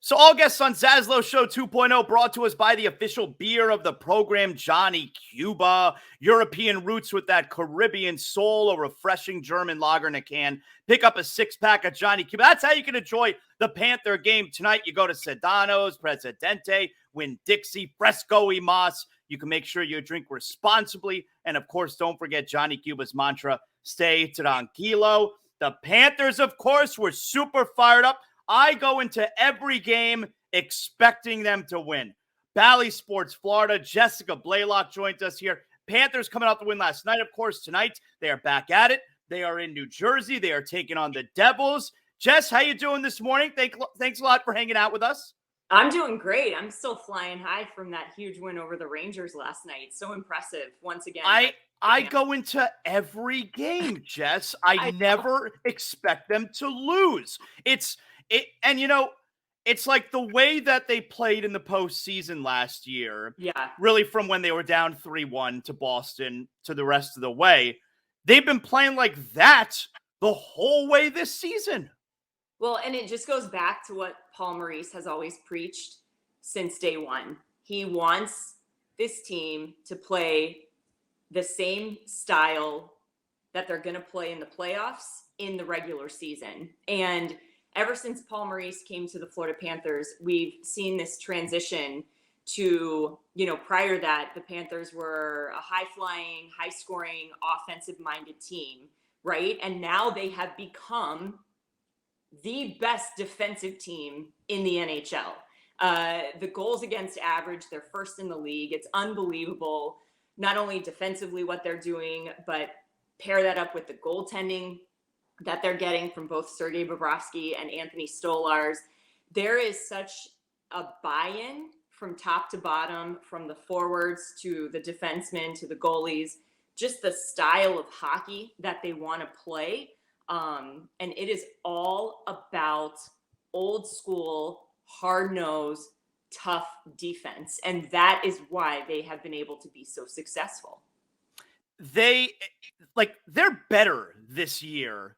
So all guests on ZASLOW Show 2.0 brought to us by the official beer of the program, Johnny Cuba. European roots with that Caribbean soul, a refreshing German lager in a can. Pick up a six-pack of Johnny Cuba. That's how you can enjoy the Panther game tonight. You go to Sedano's, Presidente, Winn-Dixie, Fresco y Mas. You can make sure you drink responsibly. And, of course, don't forget Johnny Cuba's mantra, stay tranquilo. The Panthers, of course, were super fired up. I go into every game expecting them to win. BALLY Sports Florida, Jessica Blaylock joins us here. Panthers coming out to win last night, of course. Tonight, they are back at it. They are in New Jersey. They are taking on the Devils. Jess, how you doing this morning? Thanks a lot for hanging out with us. I'm doing great. I'm still flying high from that huge win over the Rangers last night. So impressive once again. I go into every game, Jess. I never expect them to lose. And you know, it's like the way that they played in the postseason last year. Yeah. Really from when they were down 3-1 to Boston to the rest of the way. They've been playing like that the whole way this season. Well, and it just goes back to what Paul Maurice has always preached since day one. He wants this team to play the same style that they're going to play in the playoffs in the regular season. And ever since Paul Maurice came to the Florida Panthers, we've seen this transition to, prior to that, the Panthers were a high-flying, high-scoring, offensive-minded team, right? And now they have become the best defensive team in the NHL. The goals against average, they're first in the league. It's unbelievable, not only defensively what they're doing, but pair that up with the goaltending that they're getting from both Sergei Bobrovsky and Anthony Stolarz. There is such a buy-in from top to bottom, from the forwards to the defensemen to the goalies, just the style of hockey that they want to play. And it is all about old school, hard-nosed, tough defense. And that is why they have been able to be so successful. They're better this year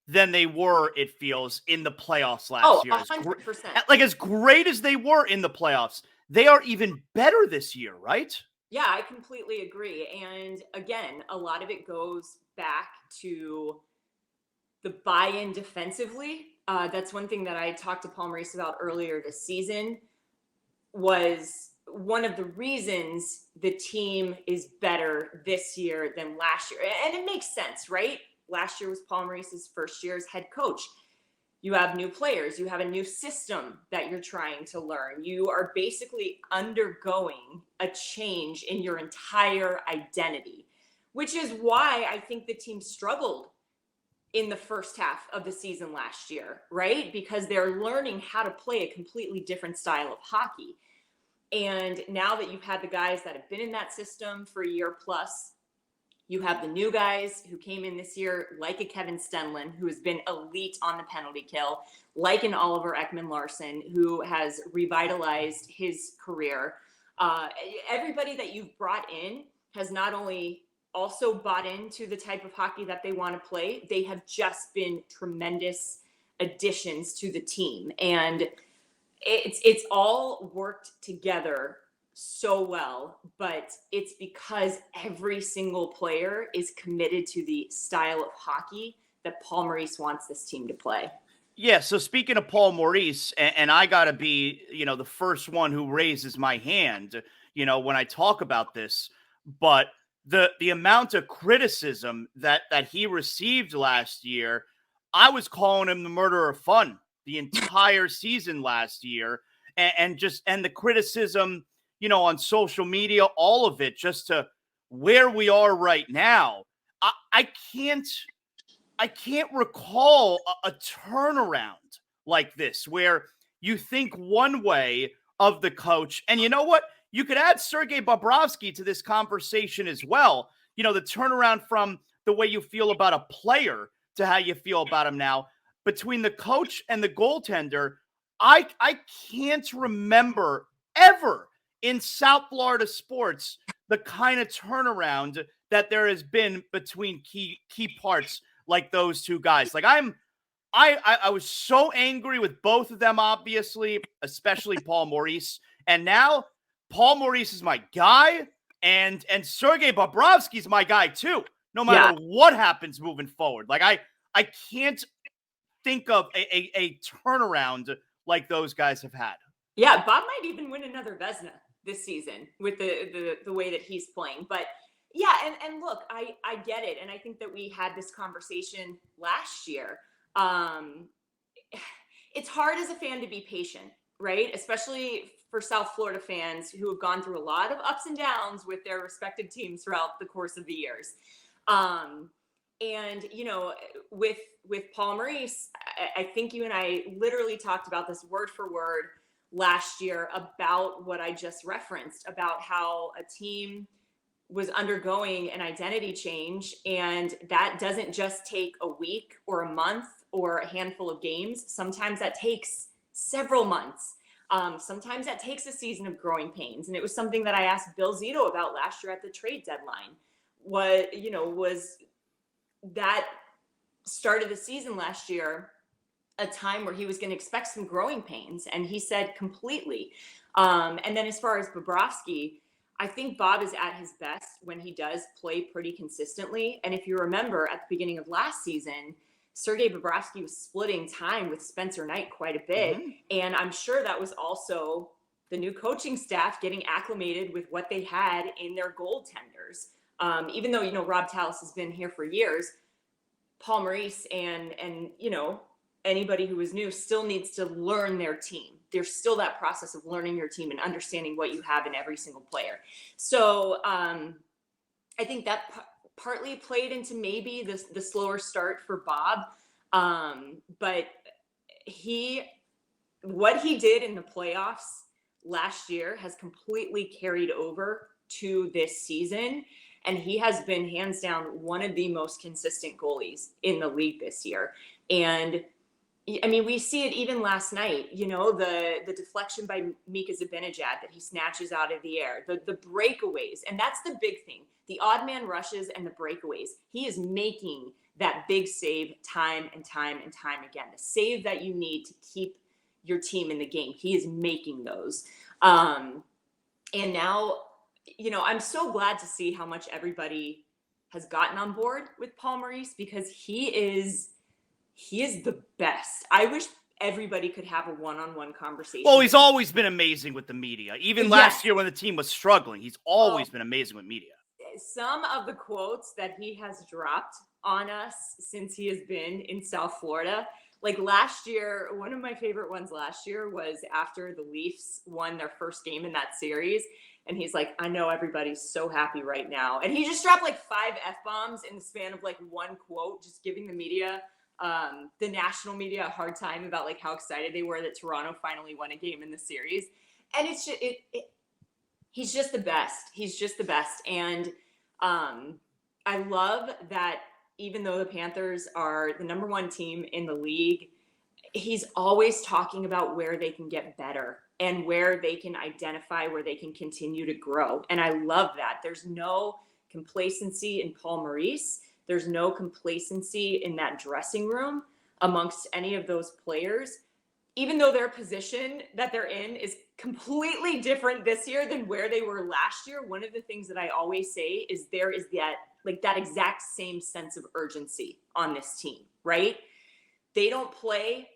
than they were, it feels, in the playoffs last year. 100%. As great as they were in the playoffs, they are even better this year, right? Yeah, I completely agree. And again, a lot of it goes back to the buy-in defensively. That's one thing that I talked to Paul Maurice about earlier this season, was one of the reasons the team is better this year than last year. And it makes sense, right? Last year was Paul Maurice's first year as head coach. You have new players. You have a new system that you're trying to learn. You are basically undergoing a change in your entire identity, which is why I think the team struggled in the first half of the season last year, right? Because they're learning how to play a completely different style of hockey. And now that you've had the guys that have been in that system for a year plus, you have the new guys who came in this year, like a Kevin Stenlund, who has been elite on the penalty kill, like an Oliver Ekman-Larsson, who has revitalized his career. Everybody that you've brought in has not only also bought into the type of hockey that they want to play, they have just been tremendous additions to the team. And it's all worked together so well, but it's because every single player is committed to the style of hockey that Paul Maurice wants this team to play. Yeah, so speaking of Paul Maurice, and I got to be, the first one who raises my hand, when I talk about this, but the amount of criticism that he received last year, I was calling him the murderer of fun the entire season last year, and the criticism, on social media, all of it, just to where we are right now. I can't recall a turnaround like this where you think one way of the coach, and you know what? You could add Sergei Bobrovsky to this conversation as well. The turnaround from the way you feel about a player to how you feel about him now. Between the coach and the goaltender, I can't remember ever in South Florida sports the kind of turnaround that there has been between key parts like those two guys. Like I'm I was so angry with both of them, obviously, especially Paul Maurice. And now Paul Maurice is my guy, and Sergei Bobrovsky's my guy too, no matter what happens moving forward. Like I can't think of a turnaround like those guys have had. Yeah, Bob might even win another Vezina this season with the way that he's playing. But yeah, and look, I get it. And I think that we had this conversation last year. It's hard as a fan to be patient, right? Especially for South Florida fans who have gone through a lot of ups and downs with their respective teams throughout the course of the years. And, you know, with Paul Maurice, I think you and I literally talked about this word for word last year about what I just referenced, about how a team was undergoing an identity change, and that doesn't just take a week or a month or a handful of games. Sometimes that takes several months. Sometimes that takes a season of growing pains. And it was something that I asked Bill Zito about last year at the trade deadline. Was that start of the season last year a time where he was going to expect some growing pains? And he said completely. And then as far as Bobrovsky, I think Bob is at his best when he does play pretty consistently. And if you remember at the beginning of last season, Sergei Bobrovsky was splitting time with Spencer Knight quite a bit. Mm-hmm. And I'm sure that was also the new coaching staff getting acclimated with what they had in their goaltenders. Even though, you know, Rob Tallis has been here for years, Paul Maurice and you know, anybody who is new still needs to learn their team. There's still that process of learning your team and understanding what you have in every single player. So I think that partly played into maybe the slower start for Bob. But what he did in the playoffs last year has completely carried over to this season. And he has been hands down one of the most consistent goalies in the league this year. And I mean, we see it even last night, you know, the deflection by Mika Zibanejad that he snatches out of the air, the breakaways. And that's the big thing, the odd man rushes and the breakaways. He is making that big save time and time and time again, the save that you need to keep your team in the game. He is making those. And now, you know, I'm so glad to see how much everybody has gotten on board with Paul Maurice, because he is the best. I wish everybody could have a one-on-one conversation. Well, he's always been amazing with the media. Even last year when the team was struggling, he's always been amazing with media. Some of the quotes that he has dropped on us since he has been in South Florida, like last year, one of my favorite ones last year was after the Leafs won their first game in that series. And he's like, I know everybody's so happy right now. And he just dropped like 5 F-bombs in the span of like one quote, just giving the media, the national media, a hard time about like how excited they were that Toronto finally won a game in the series. And it's just, he's just the best. He's just the best. And I love that even though the Panthers are the number 1 team in the league, he's always talking about where they can get better and where they can identify where they can continue to grow. And I love that. There's no complacency in Paul Maurice. There's no complacency in that dressing room amongst any of those players, even though their position that they're in is completely different this year than where they were last year. One of the things that I always say is there is that exact same sense of urgency on this team, right? They don't play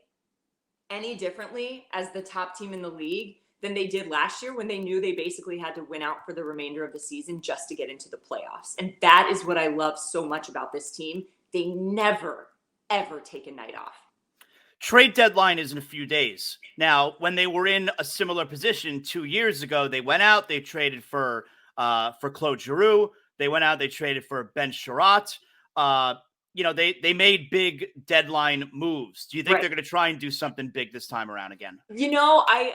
any differently as the top team in the league than they did last year when they knew they basically had to win out for the remainder of the season just to get into the playoffs. And that is what I love so much about this team. They never, ever take a night off. Trade deadline is in a few days. Now, when they were in a similar position 2 years ago, they went out, they traded for Claude Giroux. They went out, they traded for Ben Sherratt. You know, they made big deadline moves. Do you think they're going to try and do something big this time around again? You know, I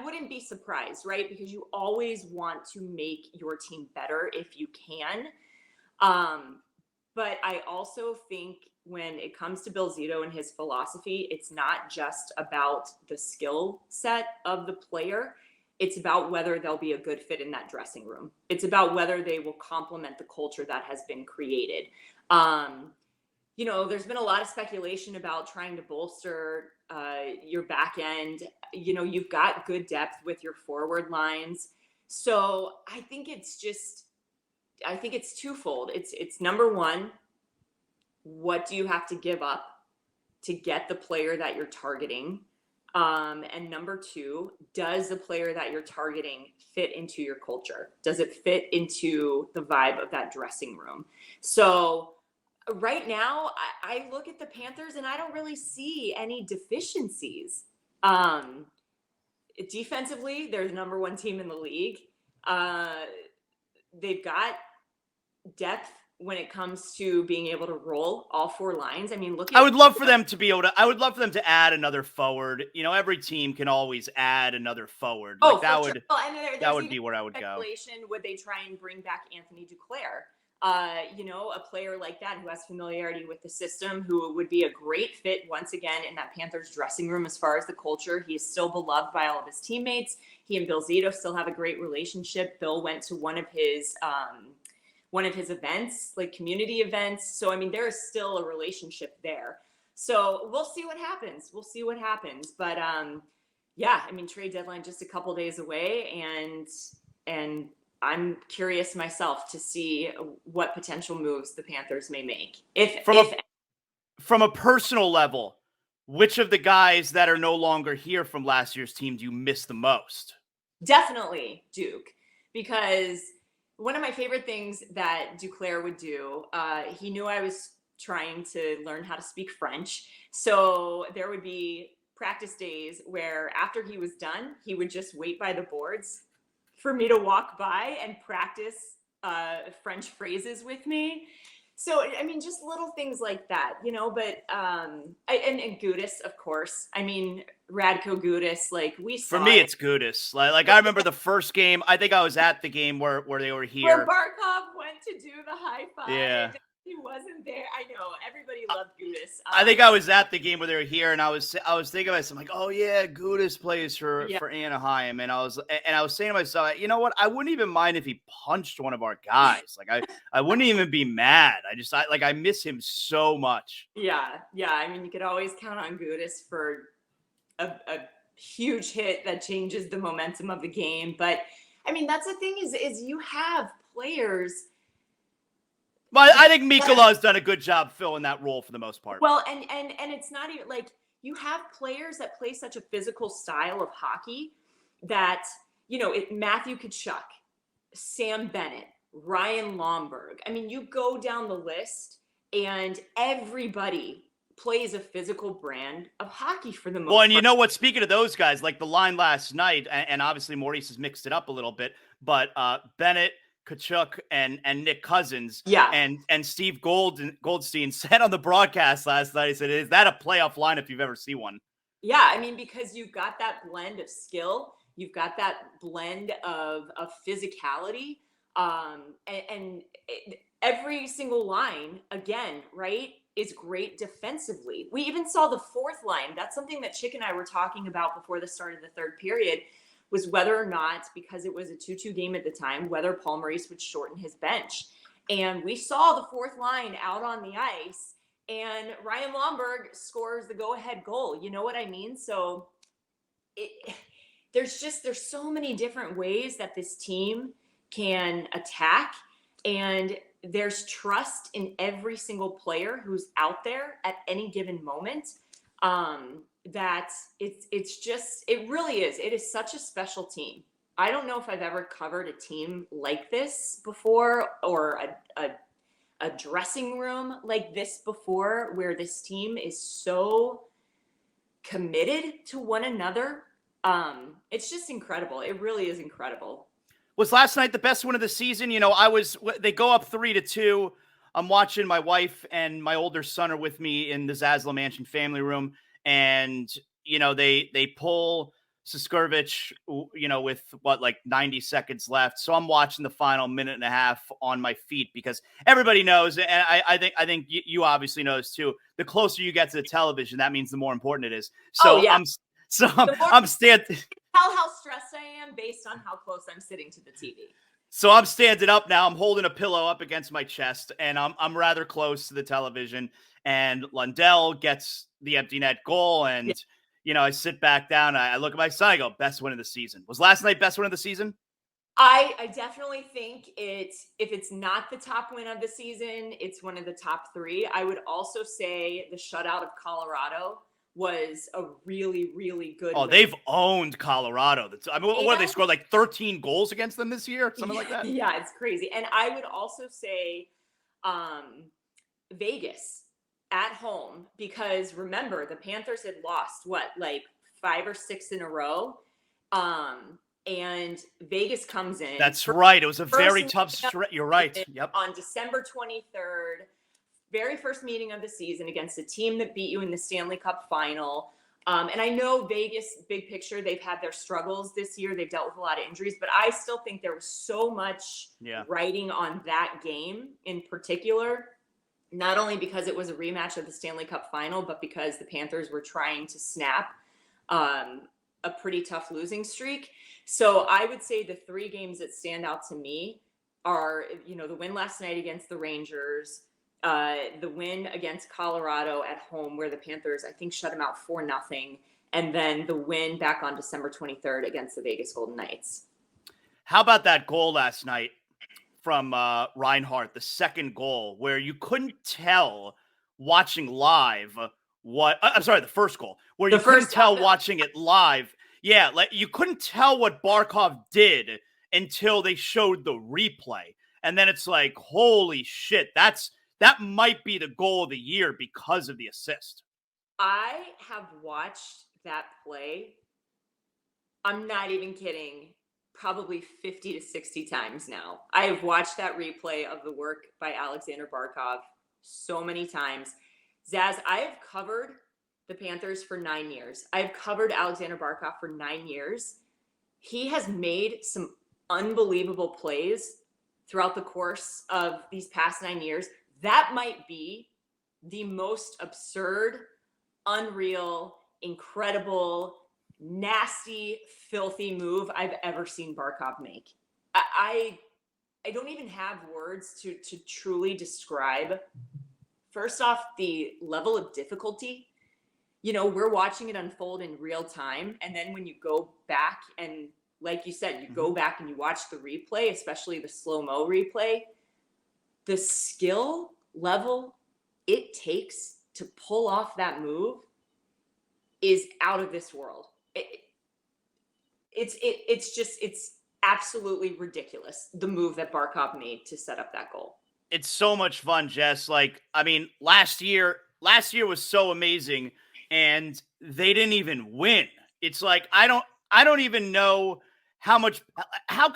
wouldn't be surprised, right? Because you always want to make your team better if you can. But I also think when it comes to Bill Zito and his philosophy, it's not just about the skill set of the player. It's about whether they'll be a good fit in that dressing room. It's about whether they will complement the culture that has been created. there's been a lot of speculation about trying to bolster your back end. You've got good depth with your forward lines. So I think it's twofold. It's number one, what do you have to give up to get the player that you're targeting? And number two, does the player that you're targeting fit into your culture? Does it fit into the vibe of that dressing room? So right now, I look at the Panthers and I don't really see any deficiencies. Defensively, they're the number one team in the league. They've got depth when it comes to being able to roll all four lines. I mean, I would love for them to be able to. I would love for them to add another forward. Every team can always add another forward. Oh, like that for would sure. Well, and that would be where I would go. Would they try and bring back Anthony Duclair? A player like that who has familiarity with the system, who would be a great fit once again in that Panthers dressing room as far as the culture. He is still beloved by all of his teammates. He and Bill Zito still have a great relationship. Bill went to one of his events, like community events. So, I mean, there is still a relationship there. So we'll see what happens. But yeah, I mean, trade deadline just a couple days away, and I'm curious myself to see what potential moves the Panthers may make. From a personal level, which of the guys that are no longer here from last year's team do you miss the most? Definitely Duke, because one of my favorite things that Duclair would do, he knew I was trying to learn how to speak French. So there would be practice days where after he was done, he would just wait by the boards for me to walk by and practice French phrases with me. So, I mean, just little things like that, but, and Gudis, of course. I mean, Radko Gudis, like we saw. For me, it's Gudis. Like I remember the first game. I think I was at the game where they were here. Where Barkov went to do the high five. Yeah. He wasn't there. I know. Everybody loved Gudis. I think I was at the game where they were here, and I was thinking of myself, like, oh yeah, Gudis plays for Anaheim, and I was saying to myself, you know what? I wouldn't even mind if he punched one of our guys. Like I wouldn't even be mad. I miss him so much. Yeah. I mean, you could always count on Gudis for a huge hit that changes the momentum of the game. But I mean, that's the thing is you have players. Well, I think Mikolaj's done a good job filling that role for the most part. Well, and it's not even like you have players that play such a physical style of hockey that, Matthew Tkachuk, Sam Bennett, Ryan Lomberg. I mean, you go down the list and everybody plays a physical brand of hockey for the most part. Well, and you know what? Speaking of those guys, like the line last night, and obviously Maurice has mixed it up a little bit, but Bennett, Tkachuk, and Nick Cousins, and Steve Goldstein said on the broadcast last night, he said, "Is that a playoff line if you've ever seen one?" Yeah, I mean, because you've got that blend of skill, you've got that blend of physicality, and every single line, again, right, is great defensively. We even saw the fourth line. That's something that Chick and I were talking about before the start of the third period, was whether or not, because it was a 2-2 game at the time, whether Paul Maurice would shorten his bench. And we saw the fourth line out on the ice, and Ryan Lomberg scores the go-ahead goal. You know what I mean? So there's so many different ways that this team can attack, and there's trust in every single player who's out there at any given moment. That it really is. It is such a special team. I don't know if I've ever covered a team like this before, or a dressing room like this before, where this team is so committed to one another. It's just incredible. It really is incredible. Was last night the best win of the season? They go up 3-2. I'm watching. My wife and my older son are with me in the ZASLOW Mansion family room. And, they pull Siskervich, with 90 seconds left. So I'm watching the final minute and a half on my feet, because everybody knows. And I think you obviously knows too. The closer you get to the television, that means the more important it is. So I'm standing. Tell how stressed I am based on how close I'm sitting to the TV. So I'm standing up now. I'm holding a pillow up against my chest, and I'm rather close to the television. and Lundell gets the empty net goal. And, I sit back down, I look at my son, I go, best win of the season. Was last night best win of the season? I definitely think if it's not the top win of the season, it's one of the top 3. I would also say the shutout of Colorado was a really, really good win. They've owned Colorado. What have they scored, like 13 goals against them this year? Something like that? Yeah, it's crazy. And I would also say Vegas at home, because remember, the Panthers had lost, like 5 or 6 in a row. And Vegas comes in. That's right. It was a very tough stretch. You're right. Yep. On December 23rd, very first meeting of the season against a team that beat you in the Stanley Cup final. And I know Vegas, big picture, they've had their struggles this year. They've dealt with a lot of injuries, but I still think there was so much writing on that game in particular, not only because it was a rematch of the Stanley Cup final, but because the Panthers were trying to snap a pretty tough losing streak. So I would say the 3 games that stand out to me are, the win last night against the Rangers, the win against Colorado at home, where the Panthers, I think, shut them out 4-0, and then the win back on December 23rd against the Vegas Golden Knights. How about that goal last night from Reinhart, the second goal, where you couldn't tell watching live the first goal, where you couldn't tell watching it live. Yeah, like you couldn't tell what Barkov did until they showed the replay. And then it's like, holy shit, that might be the goal of the year because of the assist. I have watched that play, I'm not even kidding, probably 50 to 60 times now. I have watched that replay of the work by Alexander Barkov so many times. Zaz, I have covered the Panthers for 9 years. I've covered Alexander Barkov for 9 years. He has made some unbelievable plays throughout the course of these past 9 years. That might be the most absurd, unreal, incredible, nasty, filthy move I've ever seen Barkov make. I don't even have words to truly describe, first off, the level of difficulty. We're watching it unfold in real time. And then when you go back and, like you said, you go back and you watch the replay, especially the slow-mo replay, the skill level it takes to pull off that move is out of this world. It's absolutely ridiculous, the move that Barkov made to set up that goal. It's so much fun, Jess. Last year was so amazing, and they didn't even win. It's like, I don't even know how could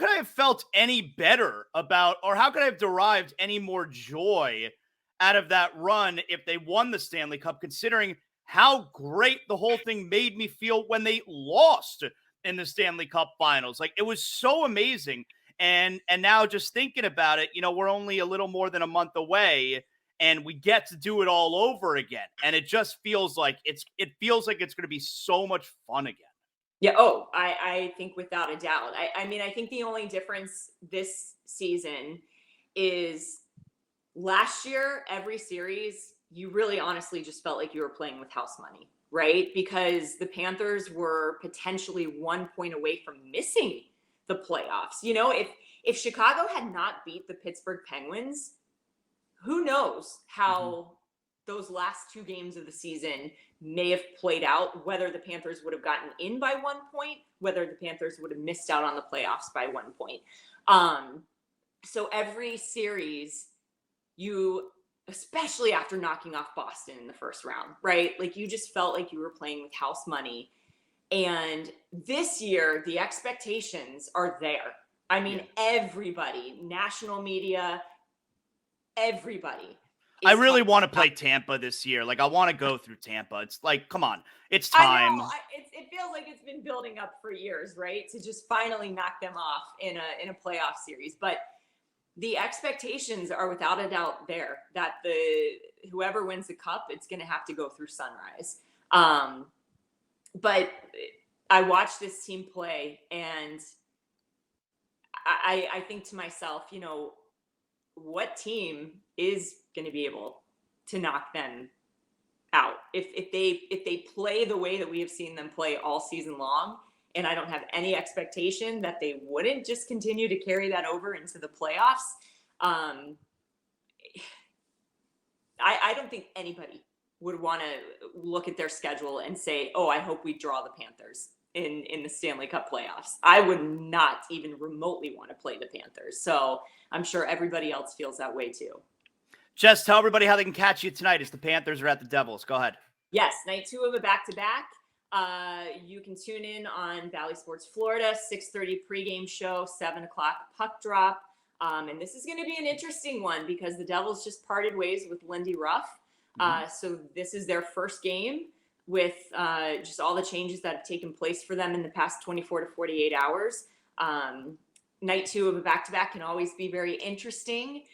I have felt any better about, or how could I have derived any more joy out of that run if they won the Stanley Cup, considering how great the whole thing made me feel when they lost in the Stanley Cup finals. Like, it was so amazing. And now just thinking about it, we're only a little more than a month away, and we get to do it all over again. And it just feels like it's going to be so much fun again. Yeah. Oh, I think without a doubt. I mean, I think the only difference this season is last year, every series, you really honestly just felt like you were playing with house money, right? Because the Panthers were potentially 1 point away from missing the playoffs. If Chicago had not beat the Pittsburgh Penguins, who knows how those last 2 games of the season may have played out, whether the Panthers would have gotten in by 1 point, whether the Panthers would have missed out on the playoffs by 1 point. So every series, especially after knocking off Boston in the first round, right? Like, you just felt like you were playing with house money. And this year, the expectations are there. I mean, everybody, national media, everybody. I really want to play Tampa this year. Like, I want to go through Tampa. It's like, come on, it's time. I know. It feels like it's been building up for years, right? To just finally knock them off in a playoff series. But the expectations are without a doubt there that whoever wins the cup, it's going to have to go through Sunrise. But I watched this team play, and I think to myself, what team is going to be able to knock them out. If they play the way that we have seen them play all season long, and I don't have any expectation that they wouldn't just continue to carry that over into the playoffs. I don't think anybody would want to look at their schedule and say, oh, I hope we draw the Panthers in the Stanley Cup playoffs. I would not even remotely want to play the Panthers. So I'm sure everybody else feels that way too. Jess, tell everybody how they can catch you tonight as the Panthers are at the Devils. Go ahead. Yes, night 2 of a back-to-back. You can tune in on BALLY Sports Florida, 6:30 pregame show, 7 o'clock puck drop. And this is going to be an interesting one because the Devils just parted ways with Lindy Ruff. So this is their first game with just all the changes that have taken place for them in the past 24 to 48 hours. Night 2 of a back-to-back can always be very interesting.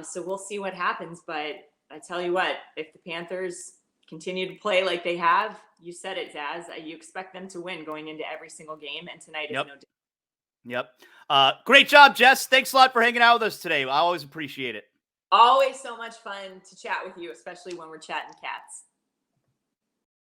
So we'll see what happens. But I tell you what, if the Panthers continue to play like they have, you said it, Zaz, you expect them to win going into every single game. And tonight is no different. Yep. Great job, Jess. Thanks a lot for hanging out with us today. I always appreciate it. Always so much fun to chat with you, especially when we're chatting cats.